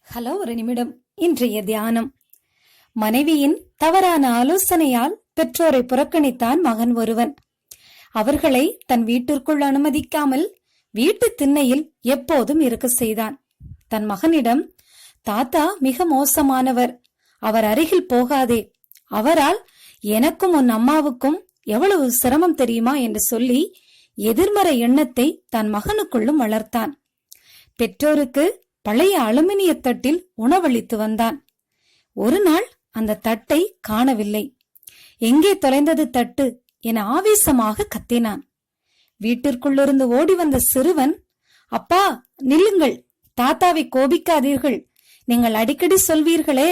Hello, ஒரு நிமிடம். இன்றைய தியானம். மனைவியின் தவறான ஆலோசனையால் பெற்றோரை புறக்கணித்தான் மகன் ஒருவன். அவர்களை தன் வீட்டிற்குள் அனுமதிக்காமல் வீட்டு திண்ணையில் எப்போதும் இருக்க செய்தான். தன் மகனிடம், தாத்தா மிக மோசமானவர், அவர் அருகில் போகாதே, அவரால் எனக்கும் உன் அம்மாவுக்கும் எவ்வளவு சிரமம் தெரியுமா என்று சொல்லி எதிர்மறை எண்ணத்தை தன் மகனுக்குள்ளும் வளர்த்தான். பெற்றோருக்கு பழைய அலுமினிய தட்டில் உணவளித்து வந்தான். ஒரு நாள் அந்த தட்டை காணவில்லை. எங்கே தொலைந்தது தட்டு என ஆவேசமாக கத்தினான். வீட்டிற்குள்ளிருந்து ஓடி வந்த சிறுவன், அப்பா நில்லுங்கள், தாத்தாவை கோபிக்காதீர்கள், நீங்கள் அடிக்கடி சொல்வீர்களே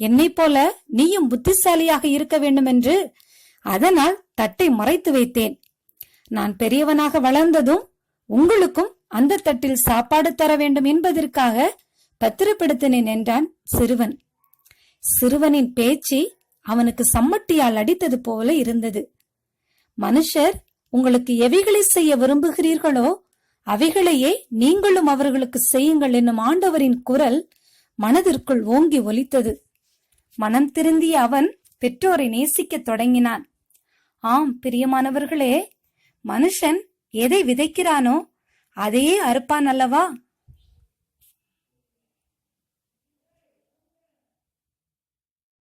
என்னை போல நீயும் புத்திசாலியாக இருக்க வேண்டும் என்று, அதனால் தட்டை மறைத்து வைத்தேன். நான் பெரியவனாக வளர்ந்ததும் உங்களுக்கும் அந்த தட்டில் சாப்பாடு தர வேண்டும் என்பதற்காக பத்திரப்படுத்தினேன் என்றான் சிறுவன். சிறுவனின் பேச்சு அவனுக்கு சம்மட்டியால் அடித்தது போல இருந்தது. மனுஷர் உங்களுக்கு எவைகளை செய்ய விரும்புகிறீர்களோ அவைகளையே நீங்களும் அவர்களுக்கு செய்யுங்கள் என்னும் ஆண்டவரின் குரல் மனதிற்குள் ஓங்கி ஒலித்தது. மனம் திருந்திய அவன் பெற்றோரை நேசிக்க தொடங்கினான். ஆம் பிரியமானவர்களே, மனுஷன் எதை விதைக்கிறானோ அதையே அறுப்பான் அல்லவா?